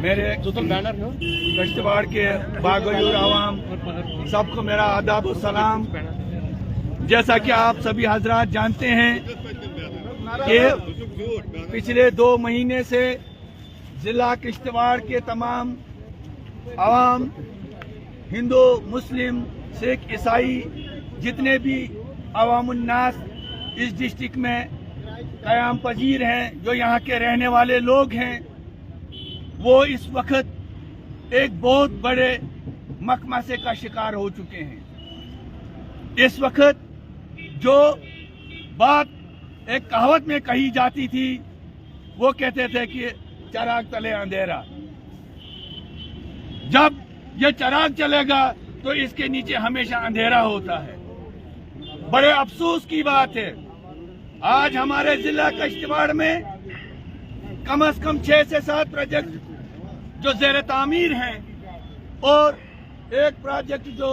میرے کشتواڑ کے باغیور عوام سب کو میرا آداب و سلام۔ جیسا کہ آپ سبھی حضرات جانتے ہیں کہ پچھلے 2 مہینے سے ضلع کشتواڑ کے تمام عوام، ہندو، مسلم، سکھ، عیسائی، جتنے بھی عوام الناس اس ڈسٹرکٹ میں قیام پذیر ہیں، جو یہاں کے رہنے والے لوگ ہیں، وہ اس وقت ایک بہت بڑے مقمصے کا شکار ہو چکے ہیں۔ اس وقت جو بات ایک کہاوت میں کہی جاتی تھی، وہ کہتے تھے کہ چراغ تلے اندھیرا۔ جب یہ چراغ چلے گا تو اس کے نیچے ہمیشہ اندھیرا ہوتا ہے۔ بڑے افسوس کی بات ہے، آج ہمارے ضلع کشتواڑ میں کم از کم 6 سے 7 پروجیکٹ جو زیر تعمیر ہیں، اور ایک پروجیکٹ جو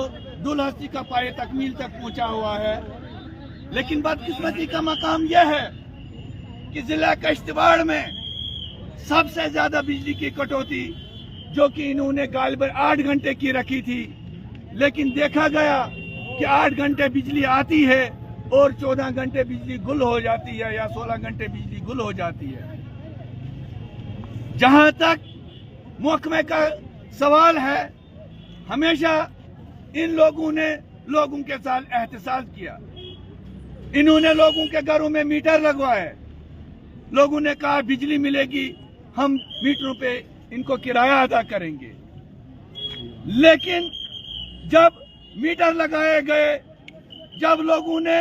دلہستی کا پائے تکمیل تک پہنچا ہوا ہے۔ لیکن بدقسمتی کا مقام یہ ہے کہ ضلع کشتواڑ میں سب سے زیادہ بجلی کی کٹوتی، جو کہ انہوں نے غالباً 8 گھنٹے کی رکھی تھی، لیکن دیکھا گیا کہ 8 گھنٹے بجلی آتی ہے اور 14 گھنٹے بجلی گل ہو جاتی ہے، یا 16 گھنٹے بجلی گل ہو جاتی ہے۔ جہاں تک محکمے کا سوال ہے، ہمیشہ ان لوگوں نے لوگوں کے ساتھ احتساب کیا۔ انہوں نے لوگوں کے گھروں میں میٹر لگوائے، لوگوں نے کہا بجلی ملے گی، ہم میٹروں پہ ان کو کرایہ ادا کریں گے۔ لیکن جب میٹر لگائے گئے، جب لوگوں نے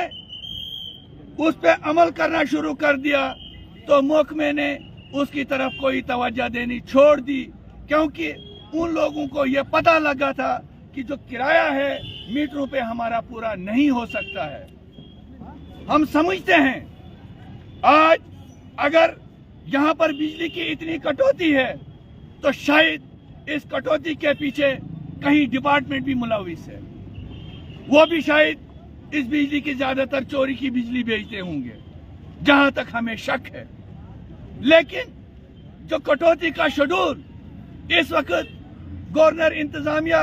اس پہ عمل کرنا شروع کر دیا، تو محکمے نے اس کی طرف کوئی توجہ دینی چھوڑ دی، کیونکہ ان لوگوں کو یہ پتہ لگا تھا کہ جو کرایہ ہے میٹروں پہ ہمارا پورا نہیں ہو سکتا ہے۔ ہم سمجھتے ہیں آج اگر یہاں پر بجلی کی اتنی کٹوتی ہے تو شاید اس کٹوتی کے پیچھے کہیں ڈپارٹمنٹ بھی ملوث ہے، وہ بھی شاید اس بجلی کی زیادہ تر چوری کی بجلی بیچتے ہوں گے، جہاں تک ہمیں شک ہے۔ لیکن جو کٹوتی کا شیڈول اس وقت گورنر انتظامیہ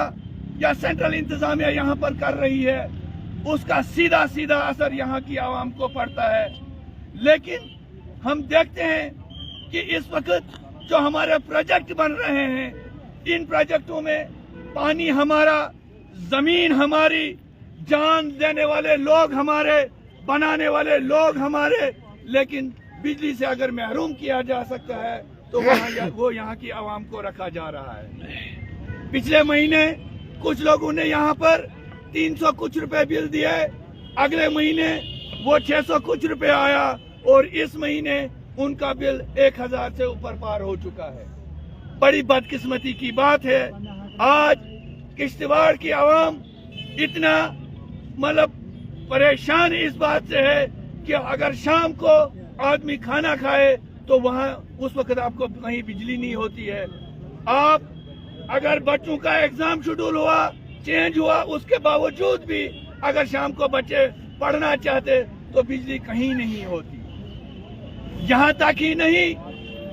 یا سینٹرل انتظامیہ یہاں پر کر رہی ہے، اس کا سیدھا سیدھا اثر یہاں کی عوام کو پڑتا ہے۔ لیکن ہم دیکھتے ہیں کہ اس وقت جو ہمارے پروجیکٹ بن رہے ہیں، ان پروجیکٹوں میں پانی ہمارا، زمین ہماری، جان دینے والے لوگ ہمارے، بنانے والے لوگ ہمارے، لیکن بجلی سے اگر محروم کیا جا سکتا ہے تو وہ یہاں کی عوام کو رکھا جا رہا ہے۔ پچھلے مہینے کچھ لوگوں نے یہاں پر 300 کچھ روپے بل دیے، اگلے مہینے وہ 600 کچھ روپے آیا، اور اس مہینے ان کا بل 1000 سے اوپر پار ہو چکا ہے۔ بڑی بدقسمتی کی بات ہے، آج کشتواڑ کی عوام اتنا پریشان اس بات سے ہے کہ اگر شام کو آدمی کھانا کھائے تو وہاں اس وقت آپ کو کہیں بجلی نہیں ہوتی ہے۔ آپ اگر بچوں کا ایگزام شیڈول ہوا، چینج ہوا، اس کے باوجود بھی اگر شام کو بچے پڑھنا چاہتے تو بجلی کہیں نہیں ہوتی۔ یہاں تک ہی نہیں،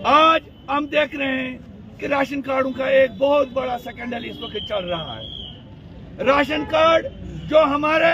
آج ہم دیکھ رہے ہیں کہ راشن کارڈوں کا ایک بہت بڑا سکینڈل اس وقت چل رہا ہے۔ راشن کارڈ جو ہمارے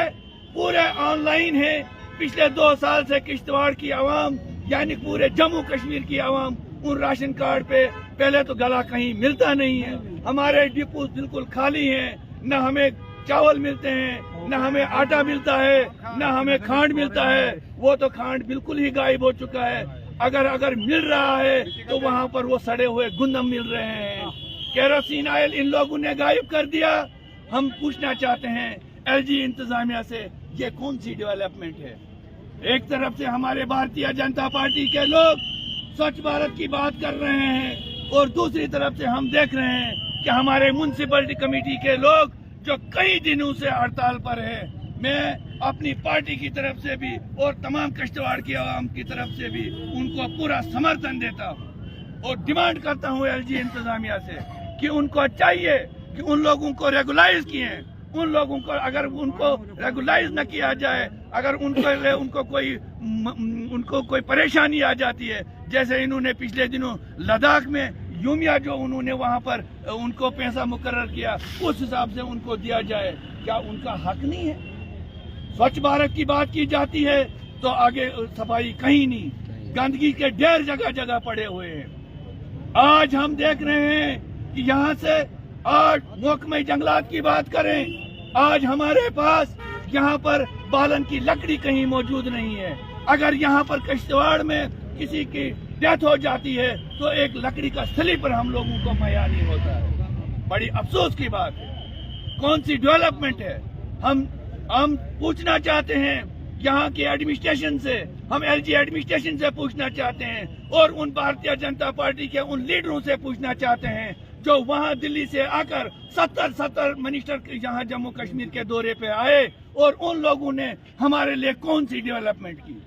پورے آن لائن ہیں، پچھلے 2 سال سے کشتواڑ کی عوام، یعنی پورے جموں کشمیر کی عوام ان راشن کارڈ پہ پہلے تو گلا کہیں ملتا نہیں ہے، ہمارے ڈپو بالکل خالی ہیں، نہ ہمیں چاول ملتے ہیں، نہ ہمیں آٹا ملتا ہے، نہ ہمیں کھانڈ ملتا ہے، وہ تو کھانڈ بالکل ہی غائب ہو چکا ہے۔ اگر مل رہا ہے تو وہاں پر وہ سڑے ہوئے گندم مل رہے ہیں۔ کیروسین آئل ان لوگوں نے غائب کر دیا۔ ہم پوچھنا چاہتے ہیں LG انتظامیہ سے، یہ کون سی ڈیولپمنٹ ہے؟ ایک طرف سے ہمارے بھارتیہ جنتا پارٹی کے لوگ سوچھ بھارت کی بات کر رہے ہیں، اور دوسری طرف سے ہم دیکھ رہے ہیں کہ ہمارے میونسپلٹی کمیٹی کے لوگ جو کئی دنوں سے ہڑتال پر ہیں۔ میں اپنی پارٹی کی طرف سے بھی اور تمام کشتواڑ کی عوام کی طرف سے بھی ان کو پورا سمرتھن دیتا ہوں، اور ڈیمانڈ کرتا ہوں LG انتظامیہ سے کہ ان کو چاہیے کہ ان لوگوں کو ریگولائز کیے، ان لوگوں کو اگر ان کو ریگولائز نہ کیا جائے، اگر ان کو کوئی پریشانی آ جاتی ہے، جیسے انہوں نے پچھلے دنوں لداخ میں यूमिया जो उन्होंने वहाँ पर उनको पैसा मुकर्रर किया उस हिसाब से उनको दिया जाए, क्या उनका हक नहीं है? स्वच्छ भारत की बात की जाती है तो आगे सफाई कहीं नहीं, गंदगी के ढेर जगह जगह पड़े हुए हैं। आज हम देख रहे हैं कि यहाँ से आज महकमे जंगलात की बात करें, आज हमारे पास यहाँ पर बालन की लकड़ी कहीं मौजूद नहीं है। अगर यहाँ पर किश्तवाड़ में किसी की डेथ हो जाती है तो एक लकड़ी का स्लीपर हम लोगों को मुहैया नहीं होता है। बड़ी अफसोस की बात है। कौन सी डेवलपमेंट है? हम पूछना चाहते हैं यहाँ के एडमिनिस्ट्रेशन से, हम एलजी एडमिनिस्ट्रेशन से पूछना चाहते हैं और उन भारतीय जनता पार्टी के उन लीडरों से पूछना चाहते हैं जो वहाँ दिल्ली से आकर 70 मिनिस्टर यहाँ जम्मू कश्मीर के दौरे पे आए और उन लोगों ने हमारे लिए कौन सी डेवलपमेंट की।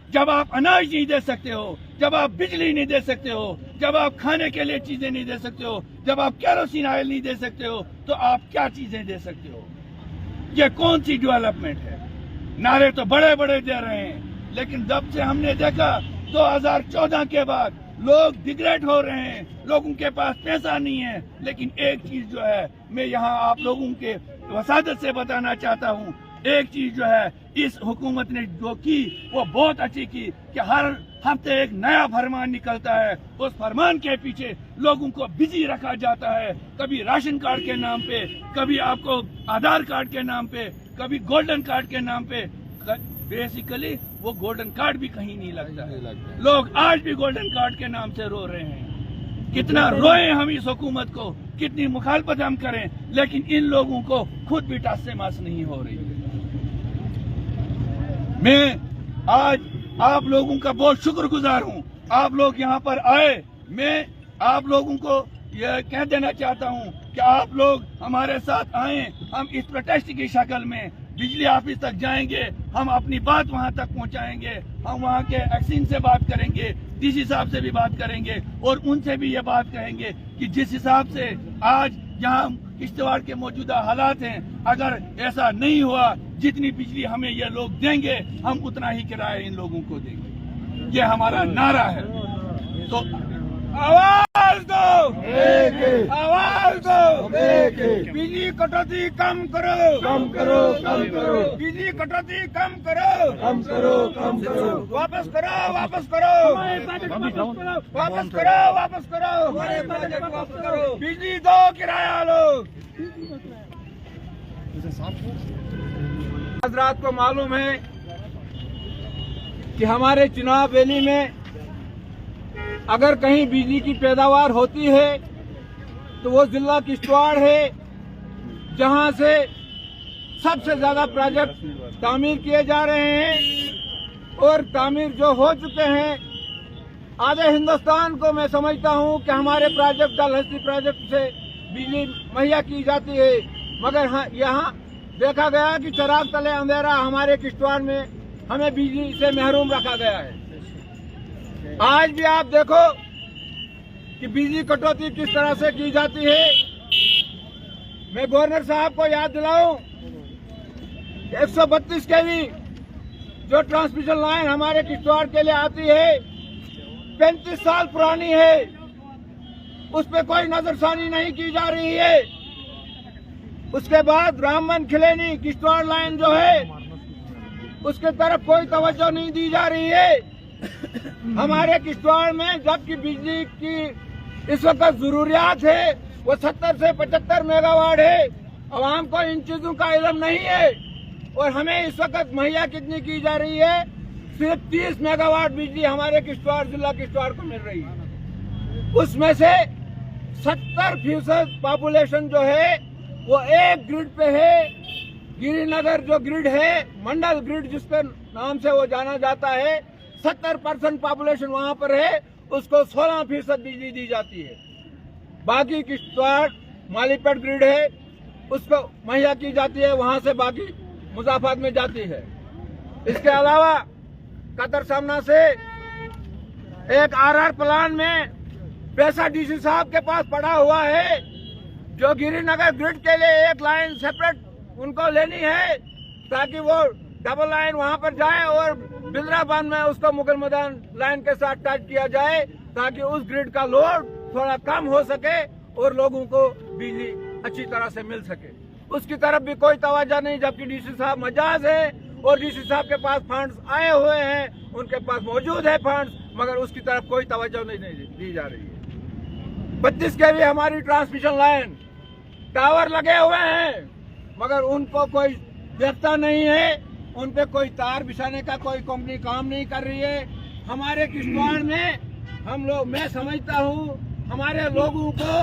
जब आप अनाज नहीं दे सकते हो, जब आप बिजली नहीं दे सकते हो, जब आप खाने के लिए चीजें नहीं दे सकते हो, जब आप केरोसिन ऑयल नहीं दे सकते हो, तो आप क्या चीजें दे सकते हो? ये कौन सी डेवलपमेंट है? नारे तो बड़े बड़े दे रहे हैं, लेकिन जब से हमने देखा 2014 के बाद लोग डिग्रेड हो रहे हैं, लोगों के पास पैसा नहीं है। लेकिन एक चीज जो है मैं यहाँ आप लोगों के वसादत से बताना चाहता हूँ, एक चीज जो है इस हुकूमत ने जो की वो बहुत अच्छी की कि हर हफ्ते एक नया फरमान निकलता है, उस फरमान के पीछे लोगों को बिजी रखा जाता है, कभी राशन कार्ड के नाम पे, कभी आपको आधार कार्ड के नाम पे, कभी गोल्डन कार्ड के नाम पे। बेसिकली वो गोल्डन कार्ड भी कहीं नहीं लगता है। लोग आज भी गोल्डन कार्ड के नाम से रो रहे हैं। कितना रोए हम इस हुकूमत को, कितनी मुखालफत हम करें, लेकिन इन लोगों को खुद भी टस से मस नहीं हो रही। मैं आज आप लोगों का बहुत शुक्रगुजार हूं, आप लोग यहाँ पर आए। मैं आप लोगों को यह कह देना चाहता हूं कि आप लोग हमारे साथ आए, हम इस प्रोटेस्ट की शक्ल में बिजली ऑफिस तक जाएंगे, हम अपनी बात वहां तक पहुंचाएंगे, हम वहां के एक्सिन से बात करेंगे, डीसी साहब से भी बात करेंगे और उनसे भी ये बात कहेंगे कि जिस हिसाब से आज यहाँ किश्तवाड़ के मौजूदा हालात हैं, अगर ऐसा नहीं हुआ, जितनी बिजली हमें ये लोग देंगे हम उतना ही किराया इन लोगों को देंगे। ये हमारा नारा है। तो आवाज दो, आवाज दो, बिजली कटौती कम करो, कम करो, कम करो, बिजली कटौती कम करो, कम करो, कम करो, वापस करो, वापस करो, वापस करो, वापस करो, वापस करो, बिजली दो, किराया लो। हजरात को मालूम है कि हमारे चिनाब वैली में अगर कहीं बिजली की पैदावार होती है तो वो जिला किश्तवाड़ है, जहां से सबसे ज्यादा प्रोजेक्ट तामीर किए जा रहे हैं और तामीर जो हो चुके हैं। आधे हिंदुस्तान को मैं समझता हूं कि हमारे प्रोजेक्ट डलहस्ती प्रोजेक्ट से बिजली मुहैया की जाती है, मगर यहाँ देखा गया कि चिराग तले अंधेरा हमारे किश्तवाड़ में हमें बिजली से महरूम रखा गया है। आज भी आप देखो कि बिजली कटौती किस तरह से की जाती है। मैं गवर्नर साहब को याद दिलाऊं, 132 केवी जो ट्रांसमिशन लाइन हमारे किश्तवाड़ के लिए आती है 35 साल पुरानी है, उस पर कोई नजरसानी नहीं की जा रही है। उसके बाद रामबन खिलेनी किश्तवाड़ लाइन जो है उसके तरफ कोई तवज्जो नहीं दी जा रही है। हमारे किश्तवाड़ में जबकि बिजली की इस वक्त जरूरियात है वो 70 से 75 मेगावाट है। अवाम को इन चीजों का इल्म नहीं है और हमें इस वक्त मुहैया कितनी की जा रही है, सिर्फ 30 मेगावाट बिजली हमारे किश्तवाड़ जिला किश्तवाड़ को मिल रही है। उसमें से 70% पॉपुलेशन जो है वो एक ग्रिड पे है। गिरिनगर जो ग्रिड है, मंडल ग्रिड जिसके नाम से वो जाना जाता है, 70% पॉपुलेशन वहां पर है, उसको 16% बिजली दी जाती है। बाकी किश्तवाड़ मालीपेट ग्रिड है, उसको मुहैया की जाती है, वहां से बाकी मुजाफात में जाती है। इसके अलावा कतर सामना से एक आरआर प्लान में पैसा डीसी साहब के पास पड़ा हुआ है, जो गिरिनगर ग्रिड के लिए एक लाइन सेपरेट उनको लेनी है ताकि वो डबल लाइन वहां पर जाए और बिंद्राबाद में उसको मुगल मैदान लाइन के साथ टच किया जाए ताकि उस ग्रिड का लोड थोड़ा कम हो सके और लोगों को बिजली अच्छी तरह से मिल सके, उसकी तरफ भी कोई तवज्जो नहीं। जबकि डीसी साहब मजाज है और डीसी साहब के पास फंड्स आए हुए हैं, उनके पास मौजूद है फंड्स, मगर उसकी तरफ कोई तवज्जो नहीं दी जा रही है। 32 kV हमारी ट्रांसमिशन लाइन, टावर लगे हुए हैं, मगर उनको कोई देखता नहीं है, उन पे कोई तार बिछाने का कोई कंपनी काम नहीं कर रही है। हमारे किश्तवाड़ में मैं समझता हूँ हमारे लोगों को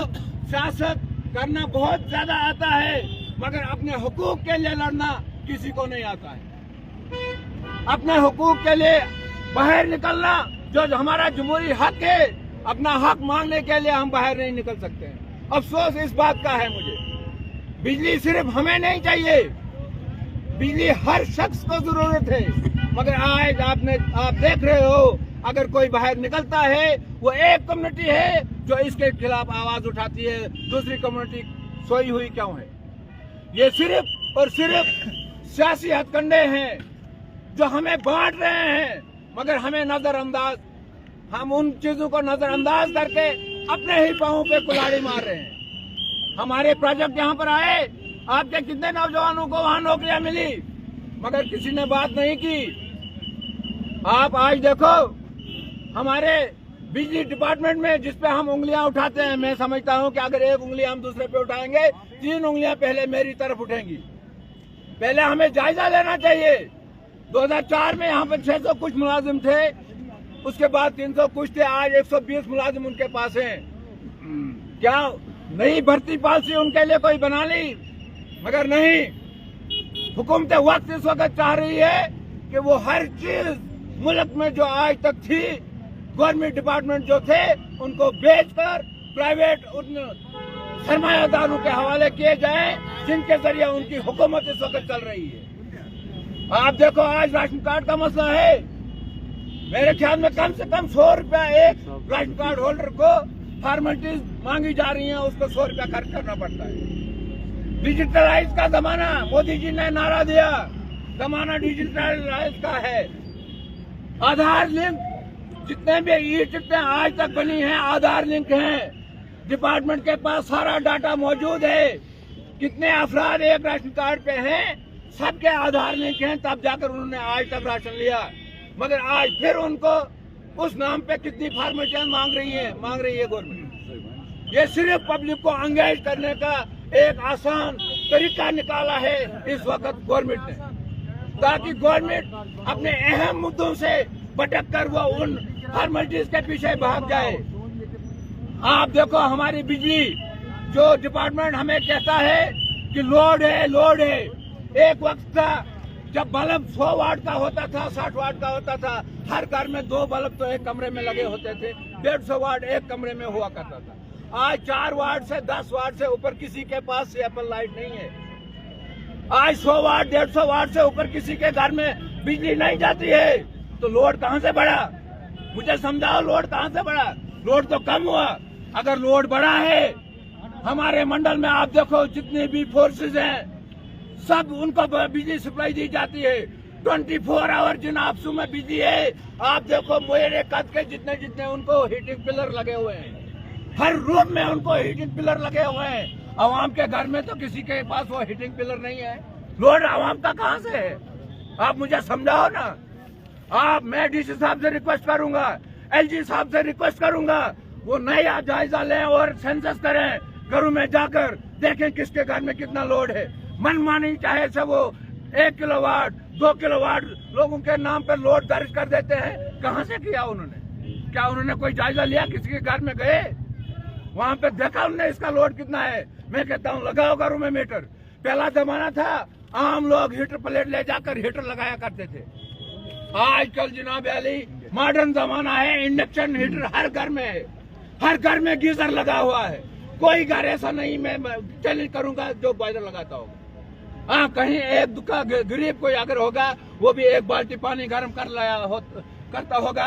सियासत करना बहुत ज्यादा आता है, मगर अपने हुकूक के लिए लड़ना किसी को नहीं आता है। अपने हुकूक के लिए बाहर निकलना, जो हमारा जमहूरी हक है, अपना हक मांगने के लिए हम बाहर नहीं निकल सकते हैं। अफसोस इस बात का है मुझे, बिजली सिर्फ हमें नहीं चाहिए, बिजली हर शख्स को जरूरत है, मगर आज आप देख रहे हो अगर कोई बाहर निकलता है, वो एक कम्युनिटी है जो इसके खिलाफ आवाज उठाती है, दूसरी कम्युनिटी सोई हुई क्यों है। ये सिर्फ और सिर्फ सियासी हथकंडे हैं जो हमें बांट रहे हैं, मगर हमें नजरअंदाज, हम उन चीजों को नजरअंदाज करके अपने ही पांवों पे कुल्हाड़ी मार रहे हैं। हमारे प्रोजेक्ट यहाँ पर आए, आपके कितने नौजवानों को वहां नौकरियां मिली, मगर किसी ने बात नहीं की। आप आज देखो हमारे बिजली डिपार्टमेंट में जिस पे हम उंगलियां उठाते हैं, मैं समझता हूं कि अगर एक उंगली हम दूसरे पे उठाएंगे, 3 उंगलियां पहले मेरी तरफ उठेंगी। पहले हमें जायजा लेना चाहिए। 2004 में यहाँ पे 600 कुछ मुलाजिम थे, उसके बाद 300 कुछ थे, आज 120 मुलाजिम उनके पास हैं। क्या नई भर्ती पॉलिसी उनके लिए कोई बना ली? मगर नहीं, हुकूमत वक्त इस वक्त चाह रही है कि वो हर चीज मुल्क में जो आज तक थी, गवर्नमेंट डिपार्टमेंट जो थे, उनको बेचकर प्राइवेट सरमायादारों के हवाले किए जाएं, जिनके जरिए उनकी हुकूमत इस वक्त चल रही है। आप देखो आज राशन कार्ड का मसला है, मेरे ख्याल में कम से कम 100 रुपया एक राशन कार्ड होल्डर को फॉर्मेलिटीज मांगी जा रही हैं, उसको 100 रुपया खर्च करना पड़ता है। डिजिटलाइज का जमाना, मोदी जी ने नारा दिया, जमाना डिजिटलाइज का है। आधार लिंक, जितने भी ई टिकटें आज तक बनी हैं, आधार लिंक हैं। डिपार्टमेंट के पास सारा डाटा मौजूद है, कितने अफराद एक राशन कार्ड पे हैं, सबके आधार लिंक हैं, तब जाकर उन्होंने आज तक राशन लिया। मगर आज फिर उनको उस नाम पे कितनी फॉर्मेलिटियां मांग रही है गवर्नमेंट। ये सिर्फ पब्लिक को एंगेज करने का एक आसान तरीका निकाला है इस वक्त गवर्नमेंट ने, ताकि गवर्नमेंट अपने अहम मुद्दों से भटक कर वो उन फॉर्मेलिटीज के पीछे भाग जाए। आप देखो हमारी बिजली, जो डिपार्टमेंट हमें कहता है कि लोड है, एक वक्त था जब बल्ब 100 वाट का होता था, 60 वाट का होता था, हर घर में 2 बल्ब तो एक कमरे में लगे होते थे, 150 वाट एक कमरे में हुआ करता था। आज 4 वाट से 10 वाट से ऊपर किसी के पास एप्पल लाइट नहीं है। आज 100 वाट 150 वाट से ऊपर किसी के घर में बिजली नहीं जाती है, तो लोड कहां से बढ़ा? मुझे समझाओ, लोड कहां से बढ़ा? लोड तो कम हुआ। अगर लोड बढ़ा है, हमारे मंडल में आप देखो जितने भी फोर्सेज हैं, सब उनको बिजली सप्लाई दी जाती है 24 आवर। जिन आपसू में बिजली है, आप देखो मेरे कद के जितने उनको हीटिंग पिलर लगे हुए हैं, हर रूम में उनको हीटिंग पिलर लगे हुए हैं। आवाम के घर में तो किसी के पास वो हीटिंग पिलर नहीं है। लोड आवाम का कहां से है? आप मुझे समझाओ ना। मैं डीसी साहब से रिक्वेस्ट करूंगा, एलजी साहब से रिक्वेस्ट करूंगा, वो नया जायजा लें और सेंसस करें, घरों में जाकर देखें किसके घर में कितना लोड है। मनमानी चाहे से वो 1 किलोवाट 2 किलोवाट लोगों के नाम पर लोड दर्ज कर देते हैं। कहां से किया उन्होंने? क्या उन्होंने कोई जायजा लिया? किसी के घर में गए, वहां पे देखा उन्होंने इसका लोड कितना है? मैं कहता हूँ लगाओ घरों में मीटर। पहला जमाना था आम लोग हीटर प्लेट ले जाकर हीटर लगाया करते थे। आजकल जनाब अली मॉडर्न जमाना है, इंडक्शन हीटर हर घर में है, हर घर में गीजर लगा हुआ है। कोई घर ऐसा नहीं, मैं चैलेंज करूंगा, जो बॉयलर लगाता होगा। हाँ, कहीं एक दुखा गरीब कोई अगर होगा, वो भी 1 बाल्टी पानी गर्म करता होगा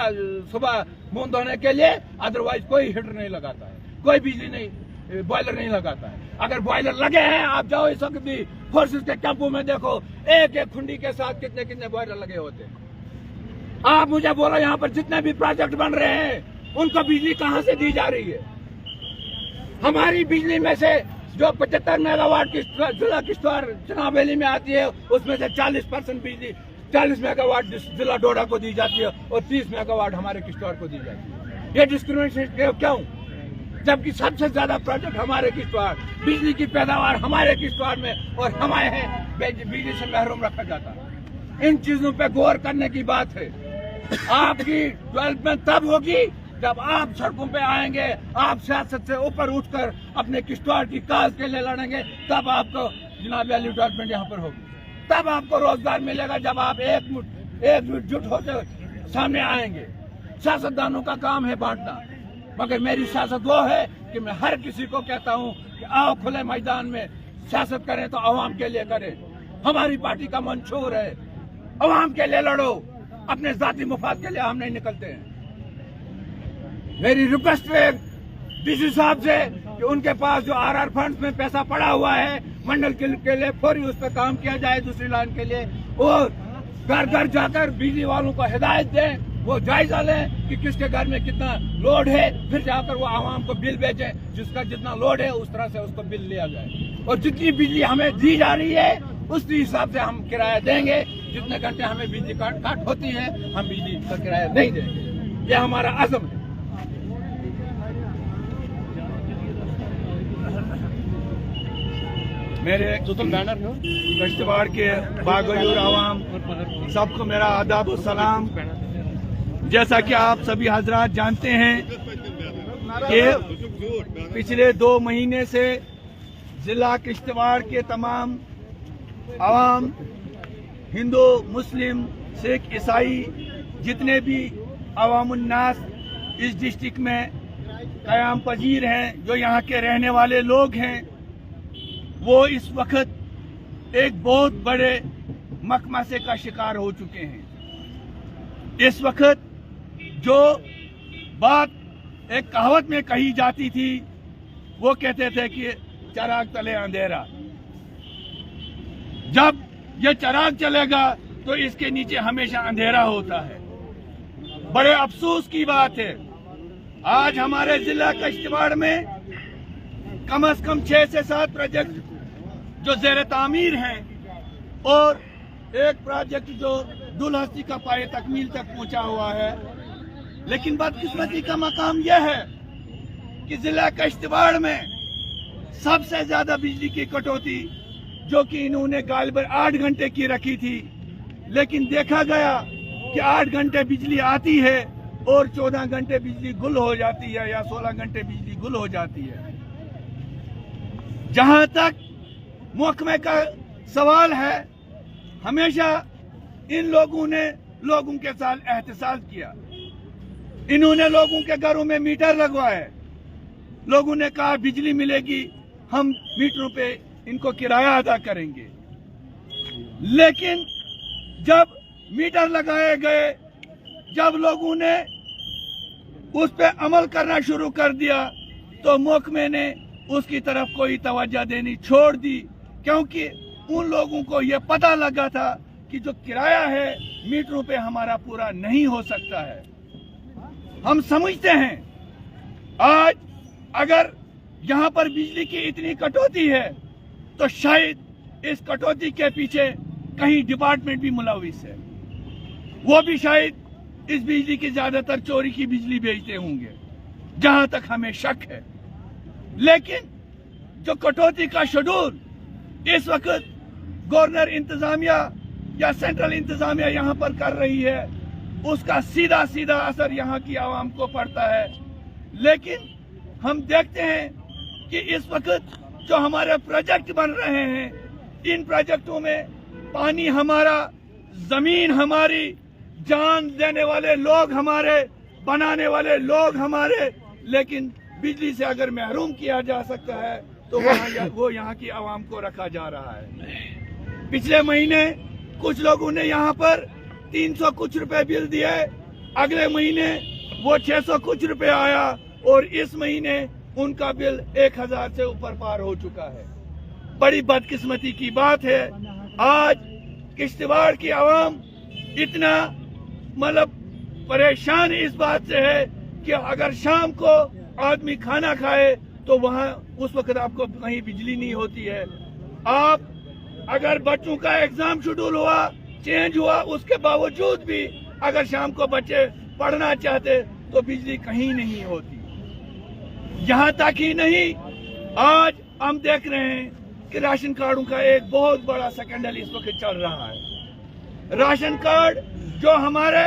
सुबह मुंह धोने के लिए, अदरवाइज कोई हीटर नहीं लगाता है, कोई बिजली नहीं, बॉयलर नहीं लगाता है। अगर बॉयलर लगे हैं, आप जाओ इस वक्त भी फोर्सेस के कैंपों में देखो, एक खुंडी के साथ कितने बॉयलर लगे होते हैं। आप मुझे बोलो, यहाँ पर जितने भी प्रोजेक्ट बन रहे हैं, उनको बिजली कहाँ से दी जा रही है? हमारी बिजली में से जो 75 मेगावाट की जिला किश्तवाड़ चनाब वैली में आती है, उसमें से 40% बिजली 40 मेगावाट जिला डोडा को दी जाती है और 30 मेगावाट हमारे किश्तवाड़ को दी जाती है। ये डिस्क्रिमिनेशन क्यों? जबकि सबसे ज्यादा प्रोजेक्ट हमारे किश्तवाड़, बिजली की पैदावार हमारे किश्तवाड़ में और हमारे बिजली से महरूम रखा जाता है। इन चीजों पे गौर करने की बात है। आपकी डेवलपमेंट तब होगी जब आप सड़कों पे आएंगे, आप सियासत से ऊपर उठकर अपने किश्तवाड़ की काज के लिए लड़ेंगे, तब आपको जनाब वैली डेवलपमेंट यहाँ पर होगी। तब आपको रोजगार मिलेगा जब आप एकजुट होकर सामने आएंगे। सियासतदानों का काम है बांटना, मगर मेरी सियासत वो है कि मैं हर किसी को कहता हूँ कि आओ खुले मैदान में सियासत करें तो अवाम के लिए करें। हमारी पार्टी का मंशूर है, अवाम के लिए लड़ो, अपने जाती मुफाद के लिए हम नहीं निकलते हैं। मेरी रिक्वेस्ट है डीसी साहब से कि उनके पास जो आरआर फंड में पैसा पड़ा हुआ है मंडल के लिए फौरी उस पर काम किया जाए दूसरी लाइन के लिए, और घर घर जाकर बिजली वालों को हिदायत दें, वो जायजा लें कि किसके घर में कितना लोड है, फिर जाकर वो आवाम को बिल भेजें, जिसका जितना लोड है उस तरह से उसको बिल लिया जाए। और जितनी बिजली हमें दी जा रही है उसी हिसाब से हम किराया देंगे। जितने घंटे हमें बिजली काट होती है हम बिजली का किराया नहीं देंगे। ये हमारा अज़म है। मेरे बैनर किश्तवाड़ के बागयूर आवाम सबको मेरा आदाब और सलाम। जैसा कि आप सभी हजरात जानते हैं कि पिछले 2 महीने से जिला किश्तवाड़ के तमाम आवाम, हिंदू, मुस्लिम, सिख, ईसाई, जितने भी अवामुन्नास इस डिस्ट्रिक्ट में क़याम पजीर हैं, जो यहाँ के रहने वाले लोग हैं, वो इस वक्त एक बहुत बड़े मकमसे का शिकार हो चुके हैं। इस वक्त जो बात एक कहावत में कही जाती थी, वो कहते थे कि चराग तले अंधेरा, जब ये चराग चलेगा तो इसके नीचे हमेशा अंधेरा होता है। बड़े अफसोस की बात है, आज हमारे जिला किश्तवाड़ में कम से कम 6 से 7 प्रोजेक्ट जो ज़ेर तामीर हैं और एक प्रोजेक्ट जो दुलहस्ती का पाए तकमील तक पहुंचा हुआ है। लेकिन बदकिस्मती का मकाम यह है कि जिला किश्तवाड़ में सबसे ज्यादा बिजली की कटौती, जो कि इन्होंने गालिबन 8 घंटे की रखी थी, लेकिन देखा गया कि 8 घंटे बिजली आती है और 14 घंटे बिजली गुल हो जाती है या 16 घंटे बिजली गुल हो जाती है। जहां तक महकमे का सवाल है, हमेशा इन लोगों ने लोगों के साथ एहतसाब किया। इन्होंने लोगों के घरों में मीटर लगवाए, लोगों ने कहा बिजली मिलेगी, हम मीटरों पे इनको किराया अदा करेंगे। लेकिन जब मीटर लगाए गए, जब लोगों ने उस पे अमल करना शुरू कर दिया, तो महकमे ने उसकी तरफ कोई तवज्जो देनी छोड़ दी, क्योंकि उन लोगों को यह पता लगा था कि जो किराया है मीटरों पे हमारा पूरा नहीं हो सकता है। हम समझते हैं आज अगर यहाँ पर बिजली की इतनी कटौती है तो शायद इस कटौती के पीछे कहीं डिपार्टमेंट भी मुलविस है, वो भी शायद इस बिजली की ज्यादातर चोरी की बिजली बेचते होंगे, जहां तक हमें शक है। लेकिन जो कटौती का शेड्यूल इस वक्त गवर्नर इंतजामिया या सेंट्रल इंतजामिया यहाँ पर कर रही है, उसका सीधा सीधा असर यहाँ की आवाम को पड़ता है। लेकिन हम देखते हैं कि इस वक्त जो हमारे प्रोजेक्ट बन रहे हैं, इन प्रोजेक्टों में पानी हमारा, जमीन हमारी, जान देने वाले लोग हमारे, बनाने वाले लोग हमारे, लेकिन बिजली से अगर महरूम किया जा सकता है तो वो यहाँ की आवाम को रखा जा रहा है। पिछले महीने कुछ लोगों ने यहाँ पर 300 कुछ रुपए बिल दिए, अगले महीने वो 600 कुछ रुपए आया और इस महीने उनका बिल 1000 से ऊपर पार हो चुका है। बड़ी बदकिस्मती की बात है, आज किश्तवाड़ की आवाम इतना मतलब परेशान इस बात से है कि अगर शाम को आदमी खाना खाए تو وہاں اس وقت آپ کو کہیں بجلی نہیں ہوتی ہے. آپ اگر بچوں کا ایگزام شیڈول ہوا, چینج ہوا, اس کے باوجود بھی اگر شام کو بچے پڑھنا چاہتے تو بجلی کہیں نہیں ہوتی. یہاں تک ہی نہیں, آج ہم دیکھ رہے ہیں کہ راشن کارڈوں کا ایک بہت بڑا سکینڈل اس وقت چل رہا ہے. راشن کارڈ جو ہمارے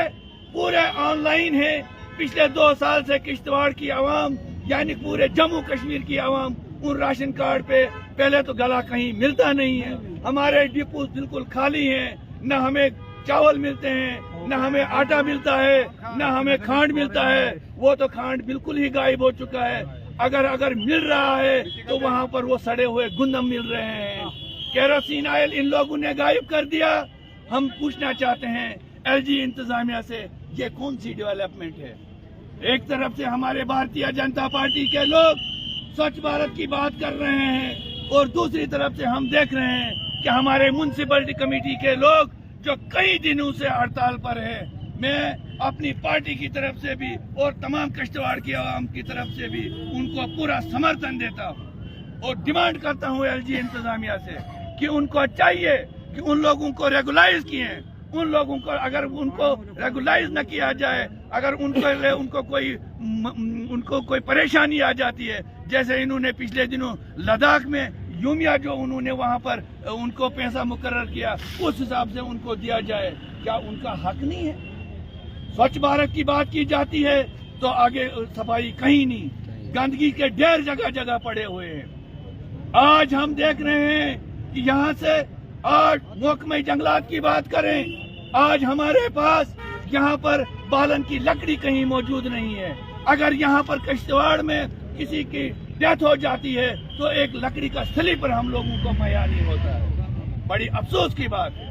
پورے آن لائن ہیں, پچھلے 2 سال سے کشتواڑ کی عوام یعنی پورے جموں کشمیر کی عوام ان راشن کارڈ پہ پہلے تو گلا کہیں ملتا نہیں ہے. ہمارے ڈپو بالکل خالی ہیں, نہ ہمیں چاول ملتے ہیں, نہ ہمیں آٹا ملتا ہے, نہ ہمیں کھانڈ ملتا ہے. وہ تو کھانڈ بالکل ہی غائب ہو چکا ہے. اگر مل رہا ہے تو وہاں پر وہ سڑے ہوئے گندم مل رہے ہیں. کیروسین آئل ان لوگوں نے غائب کر دیا. ہم پوچھنا چاہتے ہیں ایل جی انتظامیہ سے, یہ کون سی ڈیولپمنٹ ہے؟ ایک طرف سے ہمارے بھارتیہ جنتا پارٹی کے لوگ سوچھ بھارت کی بات کر رہے ہیں, اور دوسری طرف سے ہم دیکھ رہے ہیں کہ ہمارے میونسپلٹی کمیٹی کے لوگ جو کئی دنوں سے ہڑتال پر ہے. میں اپنی پارٹی کی طرف سے بھی اور تمام کشتواڑ کی عوام کی طرف سے بھی ان کو پورا سمرتھن دیتا ہوں اور ڈیمانڈ کرتا ہوں ایل جی انتظامیہ سے کہ ان کو چاہیے کہ ان لوگوں کو ریگولائز کیے. ان لوگوں کو اگر ان کو ریگولائز نہ کیا جائے, اگر ان کو کوئی پریشانی آ جاتی ہے, جیسے انہوں نے پچھلے دنوں لداخ میں یومیا جو انہوں نے وہاں پر ان کو پیسہ مقرر کیا, اس حساب سے ان کو دیا جائے. کیا ان کا حق نہیں ہے؟ سوچھ بھارت کی بات کی جاتی ہے تو آگے صفائی کہیں نہیں, گندگی کے ڈھیر جگہ جگہ پڑے ہوئے ہیں. آج ہم دیکھ رہے ہیں کہ یہاں سے آج محکمہ جنگلات کی بات کریں, آج ہمارے پاس یہاں پر بالن کی لکڑی کہیں موجود نہیں ہے. اگر یہاں پر کشتواڑ میں کسی کی ڈیتھ ہو جاتی ہے تو ایک لکڑی کا سلیپر ہم لوگوں کو مہیا نہیں ہوتا ہے. بڑی افسوس کی بات ہے.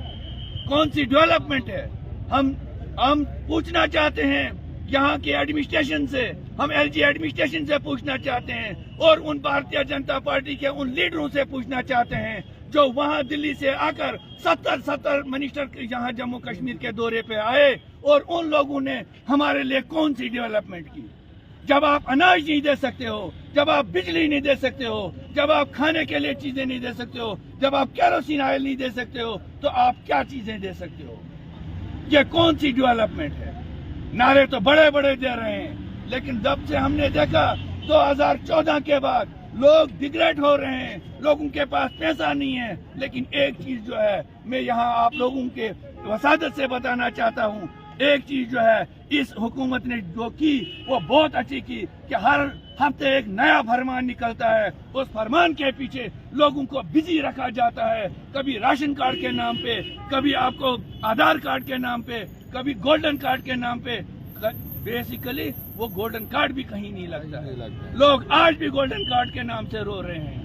کون سی ڈیولپمنٹ ہے؟ ہم پوچھنا چاہتے ہیں یہاں کے ایڈمنسٹریشن سے, ہم ایل جی ایڈمنسٹریشن سے پوچھنا چاہتے ہیں, اور ان بھارتیہ جنتا پارٹی کے ان لیڈروں سے پوچھنا چاہتے ہیں جو وہاں دلی سے آ کر 70 منسٹر یہاں جموں کشمیر کے دورے پہ آئے, اور ان لوگوں نے ہمارے لیے کون سی ڈیولپمنٹ کی. جب آپ اناج نہیں دے سکتے ہو, جب آپ بجلی نہیں دے سکتے ہو, جب آپ کھانے کے لیے چیزیں نہیں دے سکتے ہو, جب آپ کیروسین آئل نہیں دے سکتے ہو, تو آپ کیا چیزیں دے سکتے ہو؟ یہ کون سی ڈیولپمنٹ ہے؟ نعرے تو بڑے بڑے دے رہے ہیں, لیکن جب سے ہم نے دیکھا 2014 کے بعد لوگ ڈیگریڈ ہو رہے ہیں, لوگوں کے پاس پیسہ نہیں ہے. لیکن ایک چیز جو ہے میں یہاں آپ لوگوں کے وسادت سے بتانا چاہتا ہوں, ایک چیز جو ہے اس حکومت نے جو کی وہ بہت اچھی کی کہ ہر ہفتے ایک نیا فرمان نکلتا ہے. اس فرمان کے پیچھے لوگوں کو بزی رکھا جاتا ہے, کبھی راشن کارڈ کے نام پہ, کبھی آپ کو آدھار کارڈ کے نام پہ, کبھی گولڈن کارڈ کے نام پہ. بیسیکلی وہ گولڈن کارڈ بھی کہیں نہیں لگتا ہے. لوگ آج بھی گولڈن کارڈ کے نام سے رو رہے ہیں.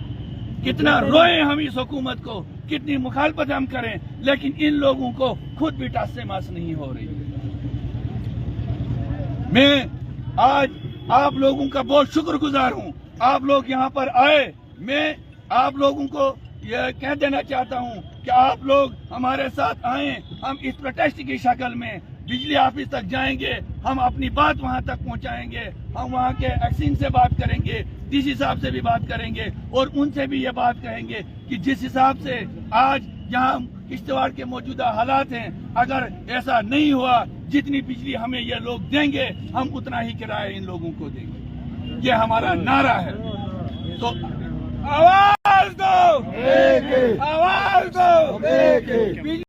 کتنا روئیں ہم اس حکومت کو, کتنی مخالفت ہم کریں, لیکن ان لوگوں کو خود بھی ٹس سے مس نہیں ہو رہی. میں آج آپ لوگوں کا بہت شکر گزار ہوں, آپ لوگ یہاں پر آئے. میں آپ لوگوں کو یہ کہہ دینا چاہتا ہوں کہ آپ لوگ ہمارے ساتھ آئیں. ہم اس پروٹیسٹ کی شکل میں بجلی آفس تک جائیں گے, ہم اپنی بات وہاں تک پہنچائیں گے, ہم وہاں کے ایکسین سے بات کریں گے, ڈی سی صاحب سے بھی بات کریں گے, اور ان سے بھی یہ بات کہیں گے کہ جس حساب سے آج یہاں کشتواڑ کے موجودہ حالات ہیں, اگر ایسا نہیں ہوا جتنی بجلی ہمیں یہ لوگ دیں گے ہم اتنا ہی کرایہ ان لوگوں کو دیں گے. یہ ہمارا نعرہ ہے. تو آواز دو, آواز دو.